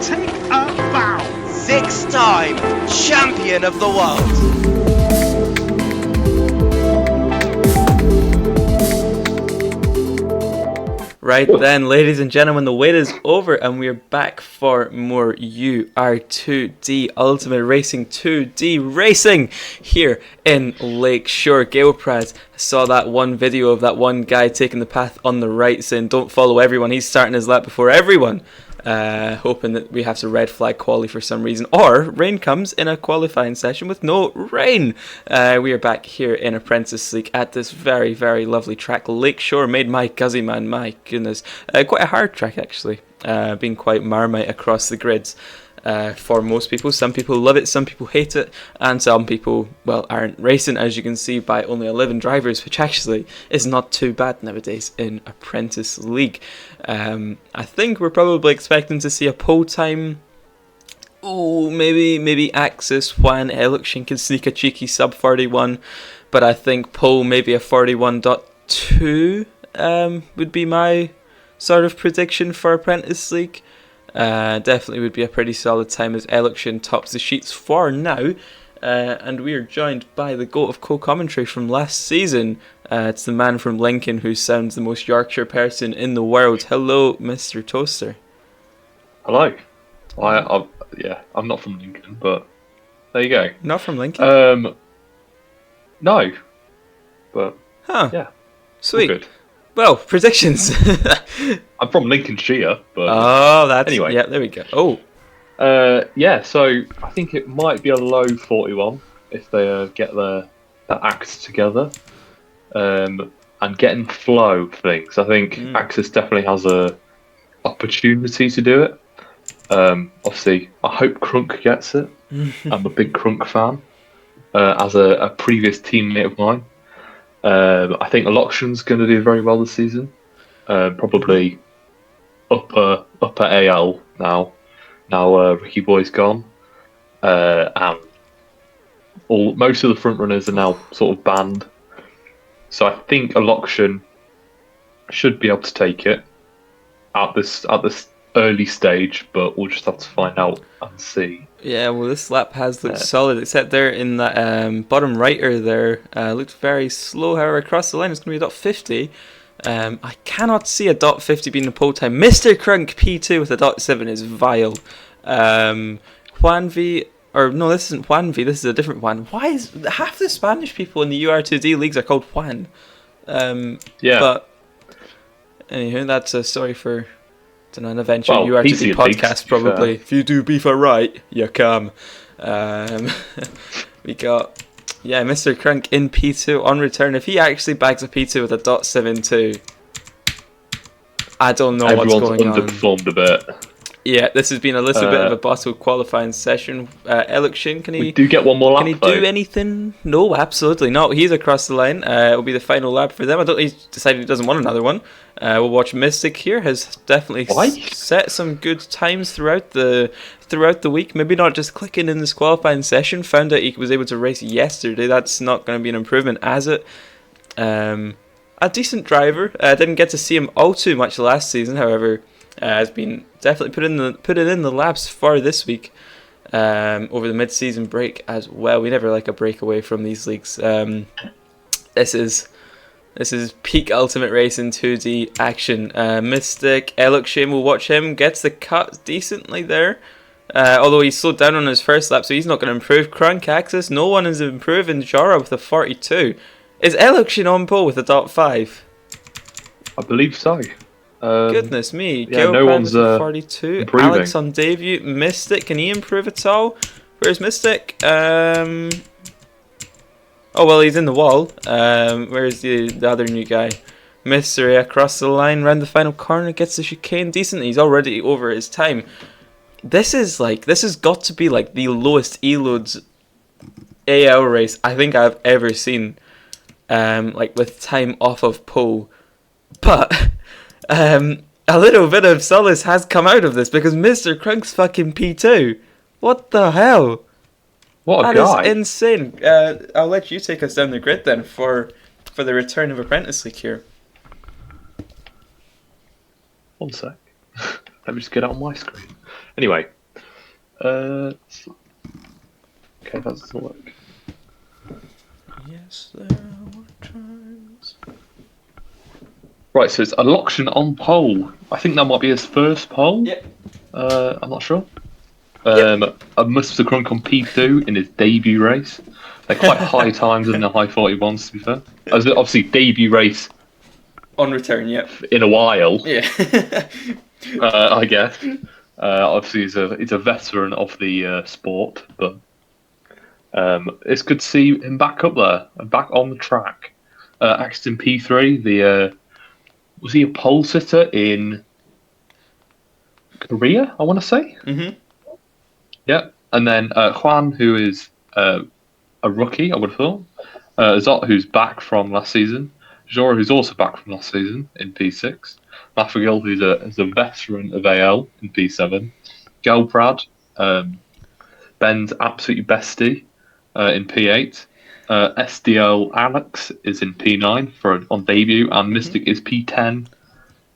take a bow. 6-time champion of the world. Right then, ladies and gentlemen, the wait is over and we're back for more UR2D Ultimate Racing 2D Racing here in Lakeshore. Gailpraz saw that one video of that one guy taking the path on the right saying don't follow everyone, he's starting his lap before everyone. Hoping that we have to red flag quali for some reason, or rain comes in a qualifying session with no rain. We are back here in Apprentice League at this very, very lovely track, Lakeshore, made my Guzzy man. My goodness, quite a hard track actually, being quite Marmite across the grids. For most people, some people love it, some people hate it, and some people, well, aren't racing, as you can see by only 11 drivers, which actually is not too bad nowadays in Apprentice League. I think we're probably expecting to see a pole time. Oh, maybe Axis, Juan, Eluxion can sneak a cheeky sub 41, but I think pole maybe a 41.2 would be my sort of prediction for Apprentice League. Definitely would be a pretty solid time as Eluxion tops the sheets for now. And we are joined by the GOAT of co-commentary from last season. It's the man from Lincoln who sounds the most Yorkshire person in the world. Hello, Mr. Toaster. Hello. I'm not from Lincoln, but there you go. Not from Lincoln? No. But, yeah. Sweet. Good. Well, predictions. I'm from Lincolnshire, but... Oh, that's... Anyway. Yeah, there we go. Oh. So I think it might be a low 41 if they get their act together and get in flow of things. I think Axis definitely has a opportunity to do it. Obviously, I hope Crunk gets it. I'm a big Crunk fan, as a previous teammate of mine. I think Eluxion's going to do very well this season. Probably upper AL now. Now Ricky Boy's gone, and most of the front runners are now sort of banned. So I think Eluxion should be able to take it at this early stage, but we'll just have to find out and see. Yeah, well, this lap has looked solid, except there in that bottom righter there looked very slow. However, across the line it's going to be a .50. I cannot see a .50 being the pole time. Mr. Crunk P2 with a .7 is vile. Juan V, or no, this isn't Juan V, this is a different Juan. Why is half the Spanish people in the UR2D leagues are called Juan? Yeah. But anywho, that's a story for an eventual UR2D podcast probably. If you do beef right, you come. We got... Yeah, Mr. Crunk in P2 on return. If he actually bags a P2 with a .72, I don't know what's going on. Everyone's underperformed a bit. Yeah, this has been a little bit of a bottle qualifying session. Eluxion, we do get one more lap, can he do anything? No, absolutely not. He's across the line. It will be the final lap for them. I don't. He's decided he doesn't want another one. We'll watch Mystic here. Has definitely set some good times throughout the week. Maybe not just clicking in this qualifying session. Found out he was able to race yesterday. That's not going to be an improvement, as it. A decent driver. Didn't get to see him all too much last season. However, has been definitely put it in the laps for this week. Over the mid-season break as well. We never like a break away from these leagues. This is peak Ultimate Racing 2D action. Mystic, Eluxion, we'll watch him. Gets the cut decently there. Although he slowed down on his first lap, so he's not going to improve. Crunk Axis, no one is improving. Jara with a 42. Is Eluxion on pole with a .5? I believe so. Goodness me. Yeah, no one's 42. improving. Alex on debut. Mystic, can he improve at all? Where's Mystic? Oh, well, he's in the wall. Where's the other new guy? Mystery across the line, round the final corner, gets the chicane decently. He's already over his time. This has got to be like the lowest eloads AL race I think I've ever seen. Like with time off of pole. But a little bit of solace has come out of this because Mr. Crunk's fucking P2. What the hell? What a guy. That is insane. I'll let you take us down the grid then for the return of Apprentice League here. One sec. Let me just get it on my screen. Anyway, Okay, that's the look. Yes, there were times. Right, so it's Aloxian on pole. I think that might be his first pole. Yep. I'm not sure. Yep. A Mr. Crunk on P2 in his debut race. They're quite high times in the high 41s, to be fair. As obviously debut race On return, yep. in a while, Yeah. I guess. Obviously, he's a veteran of the sport, but it's good to see him back up there and back on the track. Axton P3, was he a pole sitter in Korea, I want to say? Mm-hmm. Yeah. And then Juan, who is a rookie, I would have thought. Zot, who's back from last season. Jora, who's also back from last season in P6. Lafagil, who's a veteran of AL in P7. Gelprad, Ben's absolute bestie in P8. SDL Alex is in P9 on debut, and Mystic is P10.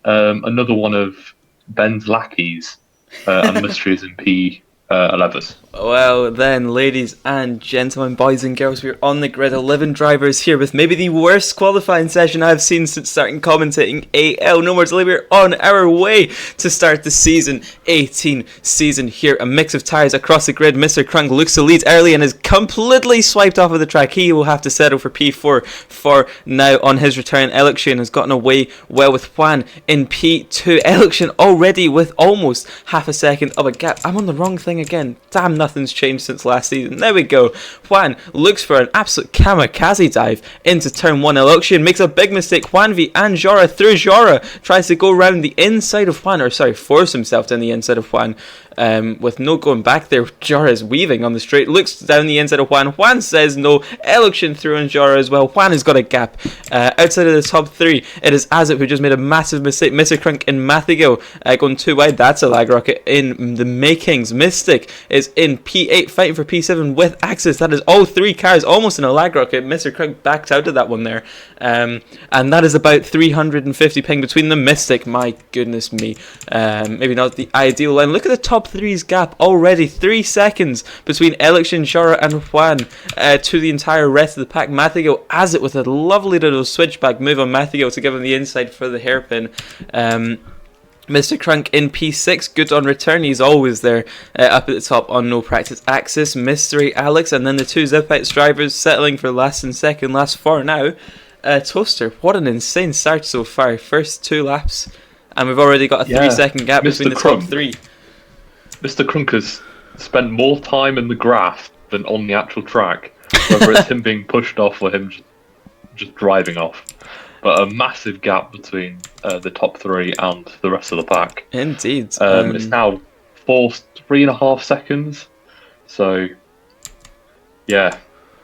Another one of Ben's lackeys, and Mystery is in P11. Well then, ladies and gentlemen, boys and girls, we're on the grid. 11 drivers here with maybe the worst qualifying session I've seen since starting commentating AL. No more delay, we're on our way to start the season 18 season here. A mix of tyres across the grid. Mr. Crunk looks to lead early and is completely swiped off of the track. He will have to settle for P4 for now on his return. Election has gotten away well with Juan in P2. Election already with almost half a second of a gap. I'm on the wrong thing again. Damn, nothing's changed since last season. There we go. Juan looks for an absolute kamikaze dive into turn 1. Eloxian makes a big mistake. Juan v and Jora through Jora. Tries to go around the inside of Juan, or sorry, force himself down the inside of Juan. With no going back there, Jora is weaving on the straight, looks down the inside of Juan. Juan says no. Eloxian through on Jora as well. Juan has got a gap. Outside of the top 3, it is Azip who just made a massive mistake. Mr. Crunk and Mathigo going too wide. That's a lag rocket in the makings. Mystic is in P8 fighting for P7 with Axis. That is all 3 cars almost in a lag rocket. Mr. Crunk backed out of that one there. And that is about 350 ping between them. Mystic, my goodness me. Maybe not the ideal line. Look at the top 3's gap already. 3 seconds between Election, Jora and Juan to the entire rest of the pack. Mathigo has it with a lovely little switchback move on Mathigo to give him the inside for the hairpin. Mr. Crunk in P6, good on return, he's always there up at the top on no practice axis. Mystery Alex, and then the 2 Zipites drivers settling for last and second, last 4 now. Toaster, what an insane start so far. First 2 laps, and we've already got a 3-second gap between the top 3. Mr. Crunk has spent more time in the grass than on the actual track, whether it's him being pushed off or him just driving off. But a massive gap between the top 3 and the rest of the pack. Indeed. It's now 3.5 seconds. So, yeah,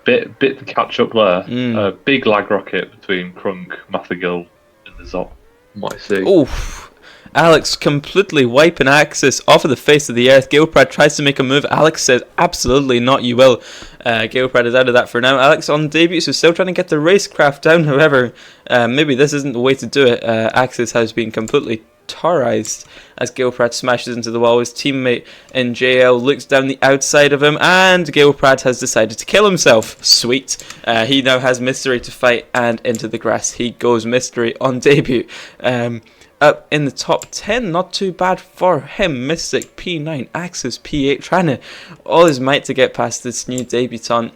bit to catch up there. Big lag rocket between Crunk, Mathigal, and the Zop. Might see. Oof. Alex completely wiping Axis off of the face of the earth. Gilprad tries to make a move. Alex says, absolutely not, you will. Gilprad is out of that for now. Alex on debut, so still trying to get the racecraft down. However, maybe this isn't the way to do it. Axis has been completely terrorized as Gilprad smashes into the wall. His teammate in JL looks down the outside of him, and Gilprad has decided to kill himself. Sweet. He now has Mystery to fight, and into the grass he goes. Mystery on debut. Up in the top 10, not too bad for him. Mystic P9, Axis P8, trying to all his might to get past this new debutant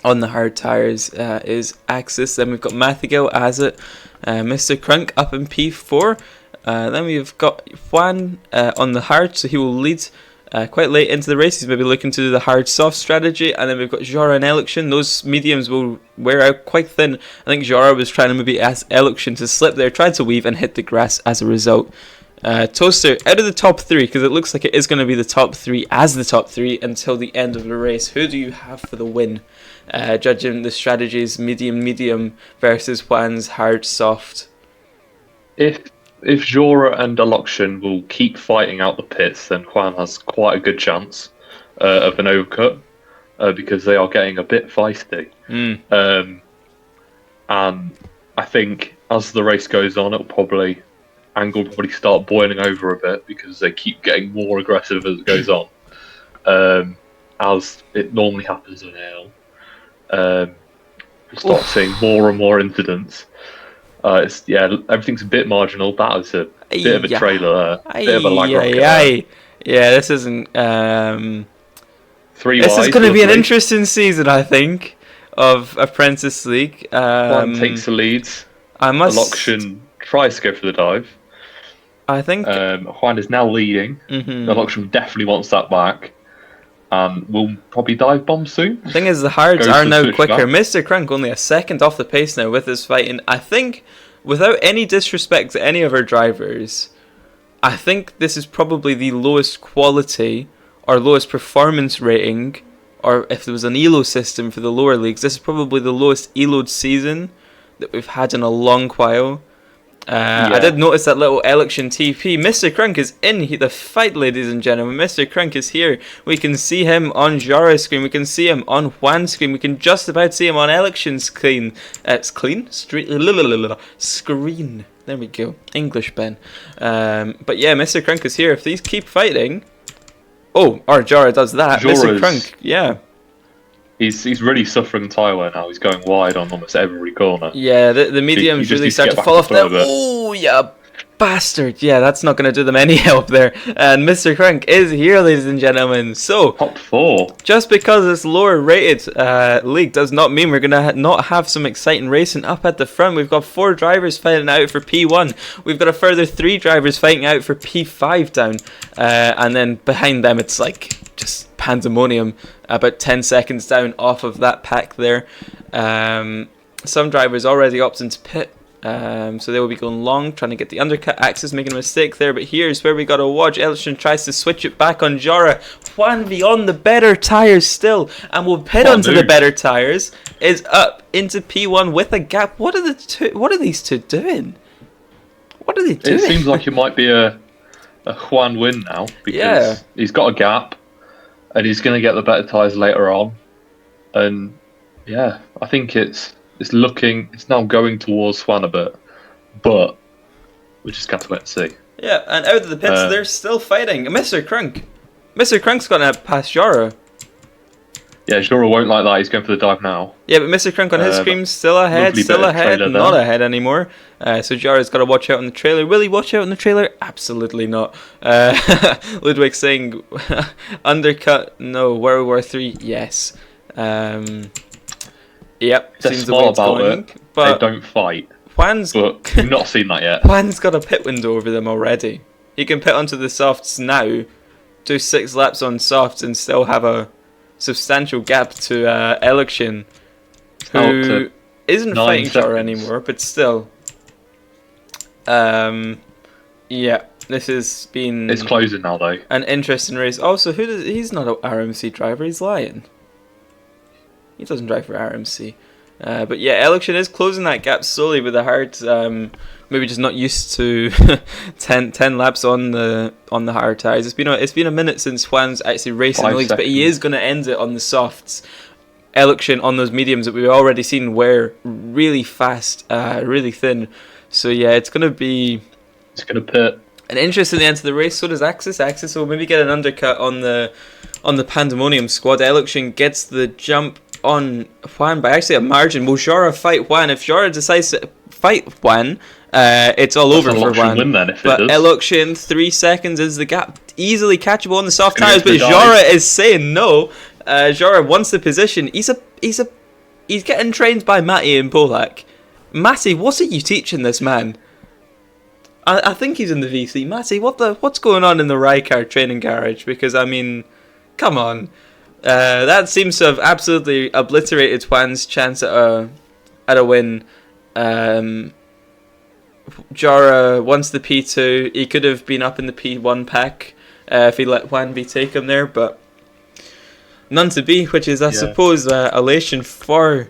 on the hard tyres is Axis. Then we've got Mathigo, Azit, Mr. Crunk up in P4. Then we've got Juan on the hard, so he will lead quite late into the race. He's maybe looking to do the hard soft strategy. And then we've got Jora and Election. Those mediums will wear out quite thin. I think Jora was trying to maybe ask Election to slip there, tried to weave and hit the grass as a result. Toaster out of the top 3, because it looks like it is going to be the top 3 as the top 3 until the end of the race. Who do you have for the win? Judging the strategies, medium versus Juan's hard soft. If Jora and Aloxian will keep fighting out the pits, then Juan has quite a good chance of an overcut because they are getting a bit feisty. And I think as the race goes on, Angle will probably start boiling over a bit because they keep getting more aggressive as it goes on. as it normally happens on Hill. We start seeing more and more incidents. Everything's a bit marginal. That was a bit of a trailer there, bit of a lag rocket there. Yeah, this isn't. Three this wide, is going to be an lovely. interesting season, I think, of Apprentice League. Juan takes the leads. Eloction tries to go for the dive. I think Juan is now leading. Eloction definitely wants that back. We'll probably dive bomb soon. The thing is, the hards Goes are to now switch quicker. back. Mr. Crunk only a second off the pace now with his fight, and I think, without any disrespect to any of our drivers, I think this is probably the lowest quality or lowest performance rating, or if there was an ELO system for the lower leagues, this is probably the lowest ELO'd season that we've had in a long while. I did notice that little Election TP. Mr. Crunk is in the fight, ladies and gentlemen. Mr. Crunk is here. We can see him on Jara's screen. We can see him on Juan's screen. We can just about see him on Election's screen. It's clean? Screen. There we go. English, Ben. But yeah, Mr. Crunk is here. If these keep fighting... Oh, or Jara does that. Mr. Crunk, yeah. He's really suffering tyre wear now. He's going wide on almost every corner. Yeah, the mediums really start to fall off there. Oh, yeah, bastard. Yeah, that's not going to do them any help there. And Mr. Crunk is here, ladies and gentlemen. So, top 4. Just because it's lower rated league does not mean we're going to not have some exciting racing up at the front. We've got 4 drivers fighting out for P1. We've got a further 3 drivers fighting out for P5 down. And then behind them, it's like just pandemonium, about 10 seconds down off of that pack there. Some drivers already opted into pit, so they will be going long, trying to get the undercut. Axis making a mistake there, but here's where we got to watch. Elton tries to switch it back on Jara. Juan beyond the better tyres still, and will pit onto the better tyres. Is up into P1 with a gap. What are these two doing? What are they doing? It seems like it might be a Juan win now, because he's got a gap. And he's going to get the better tyres later on. And yeah, I think it's now going towards Juan a bit. But we just got to wait and see. Yeah, and out of the pits, they're still fighting. Mr. Crunk. Mr. Crunk's going to pass Jara. Yeah, Jara won't like that. He's going for the dive now. Yeah, but Mr. Crunk on his screen, still ahead, not ahead anymore. So Jara's got to watch out on the trailer. Will he watch out on the trailer? Absolutely not. Ludwig saying, undercut, no. World War 3, yes. Yep, They're seems the way smart it's about going. it. But they don't fight. Juan's But we've not seen that yet. Juan's got a pit window over them already. He can pit onto the softs now, do 6 laps on softs, and still have a substantial gap to Election, who isn't fighting Jara anymore, but still. Yeah, this has been... It's closing now, though. An interesting race. Also, he's not an RMC driver, he's lying. He doesn't drive for RMC. But yeah, Election is closing that gap slowly with the hard. Maybe just not used to 10 laps on the hard tyres. It's been a minute since Juan's actually racing the leagues, but he is going to end it on the softs. Election on those mediums that we've already seen wear really fast, really thin. So yeah, it's going to be... It's going to pit. An interesting end to the race. So does Axis. Axis will maybe get an undercut on the Pandemonium squad. Election gets the jump on Juan by actually a margin. Will Jara fight Juan? If Jara decides to fight Juan, it's all over for Juan. Win then, but Election, 3 seconds is the gap. Easily catchable on the soft tyres, but Jara is saying no. Jara wants the position. He's getting trained by Matty and Polak. Matty, what are you teaching this man? I think he's in the VC. Matty, what's going on in the Rykar training garage? Because I mean, come on. That seems to have absolutely obliterated Juan's chance at a win. Jara wants the P2. He could have been up in the P1 pack if he let Juan V take him there, but none to be, which is, I suppose, elation for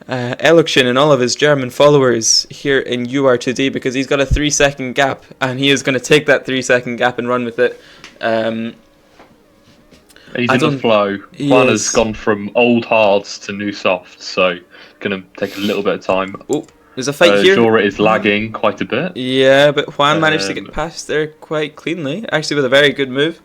Election and all of his German followers here in UR2D, because he's got a 3-second gap, and he is going to take that 3-second gap and run with it. He's in the flow. Juan has gone from old hards to new softs, so going to take a little bit of time. Oh, there's a fight here. Jora is lagging quite a bit. Yeah, but Juan managed to get past there quite cleanly, actually with a very good move.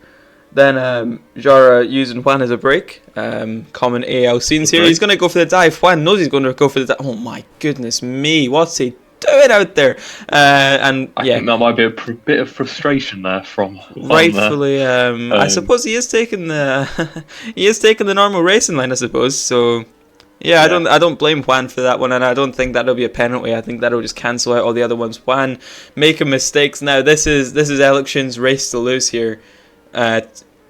Then Jara using Juan as a break. Common AL scenes here. He's going to go for the dive. Juan knows he's going to go for the dive. Oh my goodness me. What's he doing out there? And I yeah, think that might be a bit of frustration there from Juan rightfully. there. I suppose he is taking the he is taking the normal racing line, I suppose. So yeah, I don't blame Juan for that one, and I don't think that'll be a penalty. I think that'll just cancel out all the other ones. Juan making mistakes now. This is Election's race to lose here.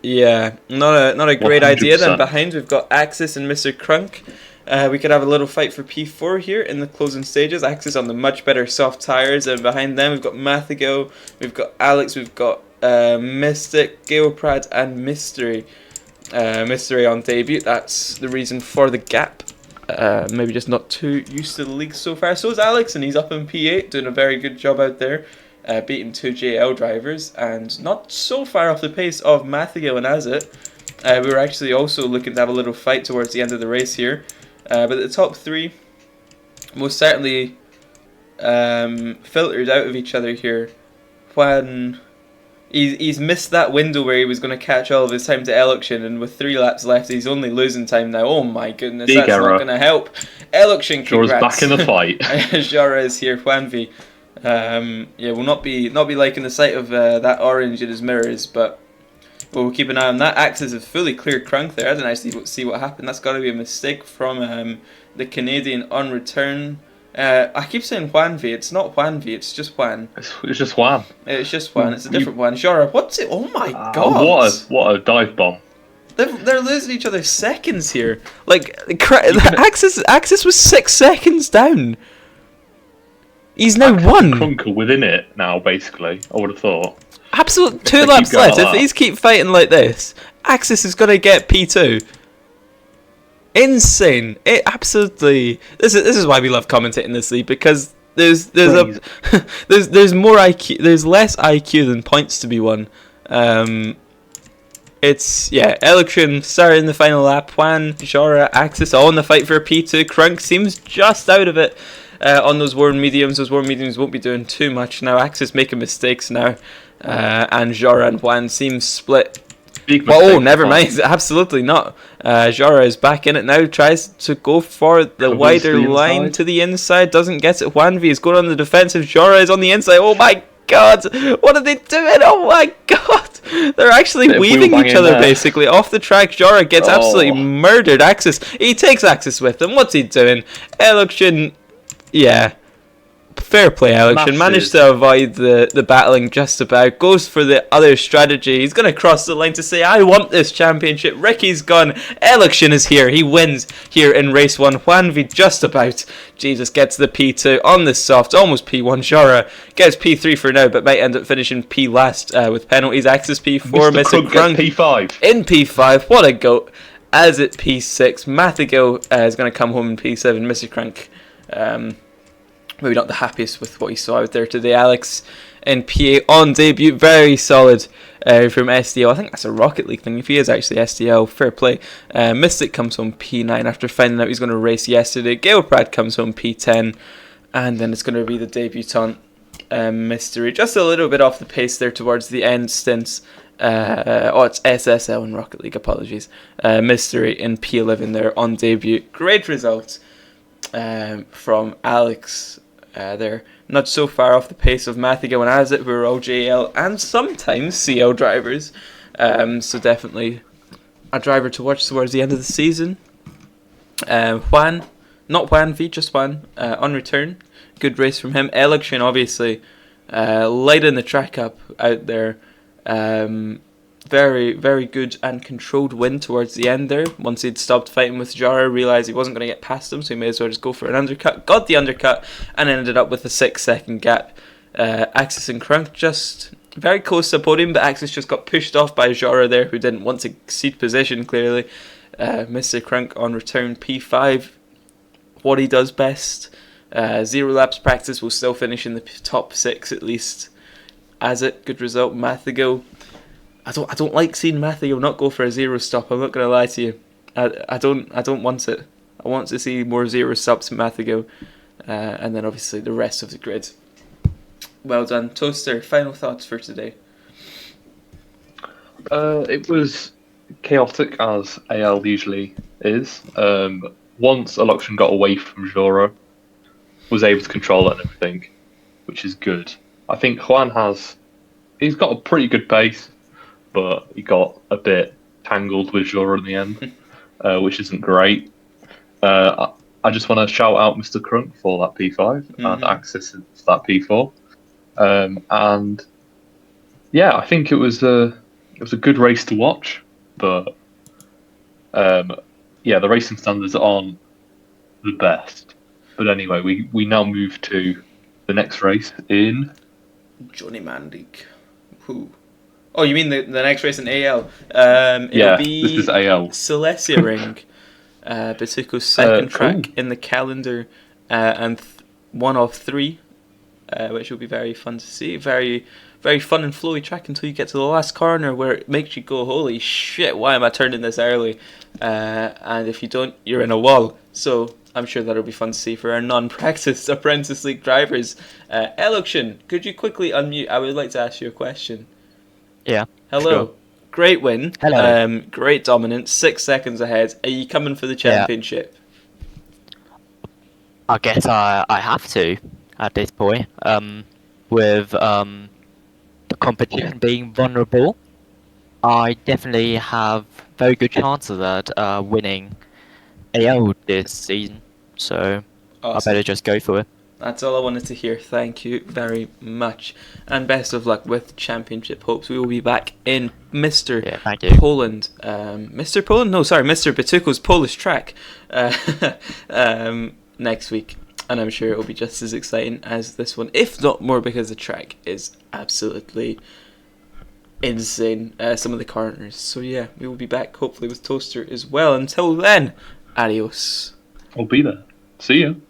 Yeah, not a great 100%. idea. Then behind we've got Axis and Mr. Crunk. We could have a little fight for P4 here in the closing stages. Axis on the much better soft tyres, and behind them we've got Mathigo, we've got Alex, we've got Mystic, Gailprad, and Mystery. Mystery on debut. That's the reason for the gap. Maybe just not too used to the league so far. So is Alex, and he's up in P8, doing a very good job out there. Beating 2 JL drivers, and not so far off the pace of Mathigo and Azit. We were actually also looking to have a little fight towards the end of the race here. But the top 3 most certainly filtered out of each other here. Juan, he's missed that window where he was going to catch all of his time to Election, and with 3 laps left he's only losing time now. Oh my goodness, Big that's error. not going to help. Election, Jora's congrats. back in the fight. Jara is here, Juan V. Yeah, will not be liking the sight of that orange in his mirrors, but we'll keep an eye on that. Axis is fully clear Crunk there. I didn't actually see what happened. That's got to be a mistake from the Canadian on return. I keep saying Juan V. It's not Juan V. It's just Juan. It's just Juan. It's just Juan. It's a different Juan. Jara, what's it? Oh my god! What a dive bomb! They're losing each other seconds here. Like Axis was 6 seconds down. He's now won. Crunker within it now, basically. I would have thought. Absolute 2 laps left. If these keep fighting like this, Axis is going to get P2. Insane. It absolutely. This is why we love commentating this league, because there's there's more IQ. There's less IQ than points to be won. It's Election starting the final lap. Juan, Jara, Axis all in the fight for P2. Crunk seems just out of it. On those warm mediums. Those warm mediums won't be doing too much now. Axis making mistakes now, and Jara and Juan seem split. Oh, never mind. Absolutely not. Jara is back in it now. Tries to go for the wider line to the inside. Doesn't get it. Juan V is going on the defensive. Jara is on the inside. Oh my god! What are they doing? Oh my god! They're actually weaving each other basically off the track. Jara gets absolutely murdered. Axis. He takes Axis with him. What's he doing? Election. Yeah, fair play, Election. Managed to avoid the battling just about. Goes for the other strategy. He's going to cross the line to say, I want this championship. Ricky's gone. Election is here. He wins here in race 1. Juan V just about. Jesus gets the P2 on the soft. Almost P1. Jara gets P3 for now, but might end up finishing P last with penalties. Axis P4. Mr. Crunk P5. In P5. What a goat. As at P6. Mathigo is going to come home in P7. Mr. Crunk. Maybe not the happiest with what he saw out there today. Alex in P8 on debut, very solid from SDL. I think that's a Rocket League thing. If he is actually SDL, fair play. Mystic comes home P9 after finding out he's going to race yesterday. Gailprad comes home P10, and then it's going to be the debutant Mystery. Just a little bit off the pace there towards the end stints. It's SSL in Rocket League, apologies. Mystery in P11 there on debut. Great results. From Alex there, not so far off the pace of Mathigo and Azit, who are all JL and sometimes CL drivers. So definitely a driver to watch towards the end of the season. Juan, not Juan V, just Juan on return. Good race from him. Election obviously lighting the track up out there. Very, very good and controlled win towards the end there. Once he'd stopped fighting with Jara, realised he wasn't going to get past him, so he may as well just go for an undercut. Got the undercut and ended up with a 6-second gap. Axis and Crunk just very close to the podium, but Axis just got pushed off by Jara there, who didn't want to cede position clearly. Mr. Crunk on return P5. What he does best. 0 laps practice will still finish in the top 6 at least. As it, good result. Mathigo. I don't like seeing Mathigo not go for a 0 stop. I'm not going to lie to you. I don't want it. I want to see more 0 stops from Mathigo, and then obviously the rest of the grid. Well done, Toaster. Final thoughts for today. It was chaotic as AL usually is. Once Eluxion got away from Joro, was able to control it and everything, which is good. I think he's got a pretty good pace, but he got a bit tangled with Joro in the end, which isn't great. I just want to shout out Mr. Crunk for that P5 and Axis for that P4. And yeah, I think it was a good race to watch, but yeah, the racing standards aren't the best. But anyway, we now move to the next race in Johnny Mandic. Who? Oh, you mean the next race in AL? yeah, It'll be this is AL. Silesia Ring. Batuco's second track Cool. in the calendar, and one of three, which will be very fun to see. Very, very fun and flowy track until you get to the last corner where it makes you go, holy shit, why am I turning this early? And if you don't, you're in a wall. So I'm sure that'll be fun to see for our non-practiced Apprentice League drivers. Eluxion, could you quickly unmute? I would like to ask you a question. Yeah. Hello. Sure. Great win. Hello. Great dominance. 6 seconds ahead. Are you coming for the championship? I guess I have to at this point. With the competition being vulnerable, I definitely have very good chances at winning AO this season. So Awesome. I better just go for it. That's all I wanted to hear. Thank you very much. And best of luck with championship hopes. We will be back in Mr. Thank you. Poland. Mr. Poland? No, sorry, Mr. Batuco's Polish track next week. And I'm sure it will be just as exciting as this one, if not more, because the track is absolutely insane. Some of the corners. So yeah, we will be back hopefully with Toaster as well. Until then, adios. I'll be there. See you.